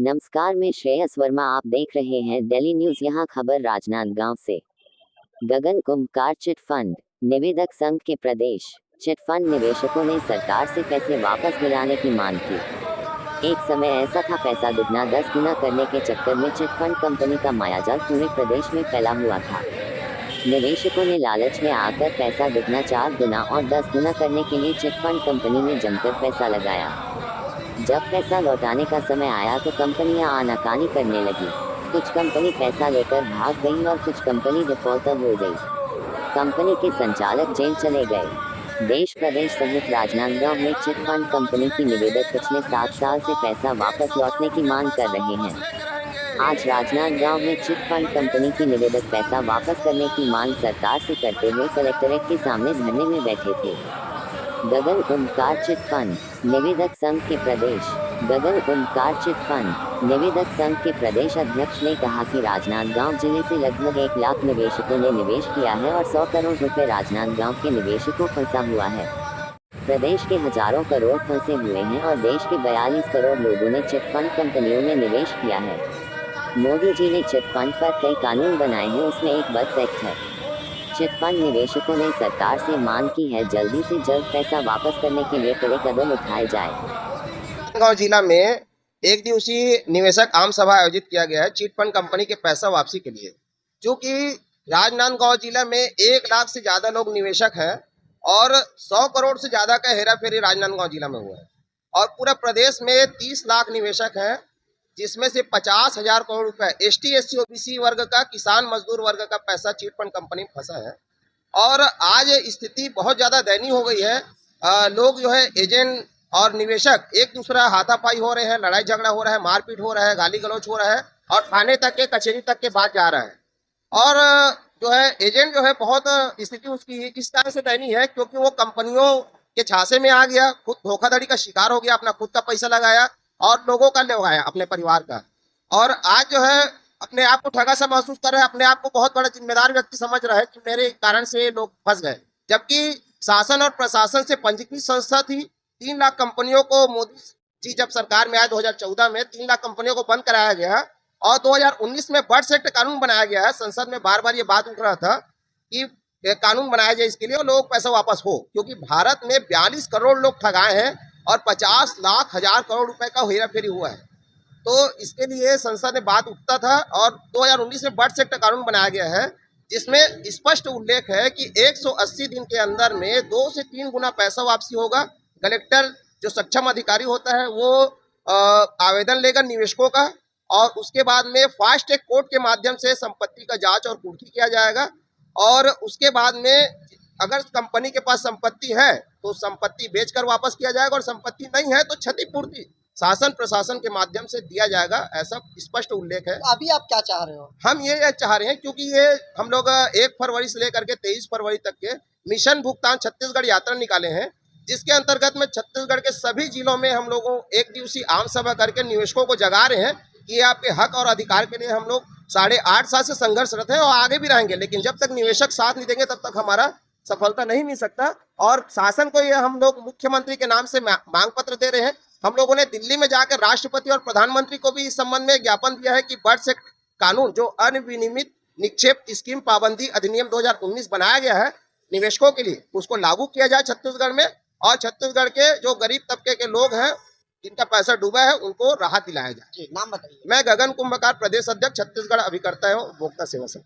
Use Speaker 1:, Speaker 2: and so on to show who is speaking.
Speaker 1: नमस्कार, मैं श्रेयस वर्मा। आप देख रहे हैं दिल्ली न्यूज। यहाँ खबर राजनांदगांव से। गगन कुंभकार चिट फंड निवेदक संघ के प्रदेश। चिट फंड निवेशकों ने सरकार से पैसे वापस दिलाने की मांग की। एक समय ऐसा था, पैसा दुगना 10 गुना करने के चक्कर में चिट फंड कंपनी का मायाजाल पूरे प्रदेश में फैला हुआ था। निवेशकों ने लालच में आकर पैसा दुगना, 4 गुना और 10 गुना करने के लिए चिट फंड कंपनी में जमकर पैसा लगाया। जब पैसा लौटाने का समय आया तो कंपनियां आनाकानी करने लगी। कुछ कंपनी पैसा लेकर भाग गई और कुछ कंपनी डिफॉल्टर हो गई। कंपनी के संचालक जेल चले गए। देश प्रदेश सहित राजनांदगांव में चिट फंड कंपनी की निवेदक पिछले 7 साल से पैसा वापस लौटने की मांग कर रहे हैं। आज राजनांदगांव में चिट फंड कंपनी की निवेदक पैसा वापस करने की मांग सरकार से करते हुए कलेक्ट्रेट के सामने धरने में बैठे थे। गगन कुंभकार चिट फंड निवेदक संघ के प्रदेश। गगन कुंभकार चिट फंड निवेदक संघ के प्रदेश अध्यक्ष ने कहा कि राजनांदगांव जिले से लगभग 1 लाख निवेशकों ने निवेश किया है और 100 करोड़ रुपए राजनांदगांव के निवेशकों फंसा हुआ है। प्रदेश के हजारों करोड़ फंसे हुए हैं और देश के 42 करोड़ लोगों ने चिट फंड कंपनियों में निवेश किया है। मोदी जी ने चिट फंड पर कई कानून बनाए हैं, उसमें एक बर्ड्स एक्ट है। चिट फंड निवेशकों ने सरकार से मांग की है, जल्दी से जल्द पैसा वापस करने के लिए कड़े कदम उठाए जाए।
Speaker 2: राजनांदगांव जिला में एक दिवसीय निवेशक आम सभा आयोजित किया गया है चिट फंड कंपनी के पैसा वापसी के लिए। क्योंकि राजनांदगांव जिला में 1 लाख से ज्यादा लोग निवेशक हैं और 100 करोड़ से ज्यादा का हेरा फेरी राजनांदगांव जिला में हुआ है और पूरा प्रदेश में 30 लाख निवेशक हैं, जिसमें से 50,000 करोड़ रुपए ST SC OBC वर्ग का, किसान मजदूर वर्ग का पैसा चिट फंड कंपनी में फंसा है। और आज स्थिति बहुत ज्यादा दयनीय हो गई है। लोग जो है एजेंट और निवेशक एक दूसरा हाथापाई हो रहे हैं, लड़ाई झगड़ा हो रहा है, मारपीट हो रहा है, गाली गलौज हो रहा है और थाने तक के, कचहरी तक के बात जा रहा है। और जो है एजेंट जो है बहुत स्थिति उसकी इस तरह से दयनीय है क्योंकि वो कंपनियों के झांसे में आ गया, खुद धोखाधड़ी का शिकार हो गया, अपना खुद का पैसा लगाया और लोगों का लगाया, अपने परिवार का। और आज जो है अपने आप को ठगा सा महसूस कर रहा है, अपने आप को बहुत बड़ा जिम्मेदार व्यक्ति समझ रहा है कि मेरे कारण से लोग फंस गए। जबकि शासन और प्रशासन से पंजीकृत संस्था थी। 3 लाख कंपनियों को मोदी जी जब सरकार में आए 2014 में 3 लाख कंपनियों को बंद कराया गया और 2019 में बर्ड्स एक्ट कानून बनाया गया है। संसद में बार बार ये बात उठ रहा था कि कानून बनाया जाए इसके लिए और लोग पैसा वापस हो, क्योंकि भारत में 42 करोड़ लोग ठगाए हैं और 50 लाख हजार करोड़ रुपए का हेरा फेरी हुआ है। तो इसके लिए संसद में बात उठता था और 2019 में बर्ड्स एक्ट कानून बनाया गया है, जिसमें स्पष्ट उल्लेख है कि 180 दिन के अंदर में 2 से 3 गुना पैसा वापसी होगा। कलेक्टर जो सक्षम अधिकारी होता है वो आवेदन लेगा निवेशकों का और उसके बाद में फास्ट ट्रैक कोर्ट के माध्यम से संपत्ति का जांच और कुर्की किया जाएगा और उसके बाद में अगर कंपनी के पास संपत्ति है तो संपत्ति बेचकर वापस किया जाएगा और संपत्ति नहीं है तो क्षतिपूर्ति शासन प्रशासन के माध्यम से दिया जाएगा, ऐसा स्पष्ट उल्लेख है।
Speaker 3: अभी आप क्या चाह रहे हो?
Speaker 2: हम ये चाह रहे हैं क्योंकि ये हम लोग 1 फरवरी से लेकर के 23 फरवरी तक के मिशन भुगतान छत्तीसगढ़ यात्रा निकाले हैं, जिसके अंतर्गत में छत्तीसगढ़ के सभी जिलों में हम लोगों एक दिवसीय आम सभा करके निवेशकों को जगा रहे हैं कि आपके हक और अधिकार के लिए हम लोग 8.5 साल से संघर्षरत हैं और आगे भी रहेंगे। लेकिन जब तक निवेशक साथ नहीं देंगे तब तक हमारा सफलता नहीं मिल सकता। और शासन को ये हम लोग मुख्यमंत्री के नाम से मांग पत्र दे रहे हैं। हम लोगों ने दिल्ली में जाकर राष्ट्रपति और प्रधानमंत्री को भी इस संबंध में ज्ञापन दिया है कि बर्ड्स एक्ट कानून जो अनियमित निक्षेप स्कीम पाबंदी अधिनियम 2019 बनाया गया है निवेशकों के लिए, उसको लागू किया जाए छत्तीसगढ़ में और छत्तीसगढ़ के जो गरीब तबके के लोग हैं जिनका पैसा डूबा है उनको राहत दिलाया जाए।
Speaker 3: नाम बताइए।
Speaker 2: मैं गगन कुंभकार प्रदेश अध्यक्ष छत्तीसगढ़ अभिकर्ता एवं उपभोक्ता सेवा संघ।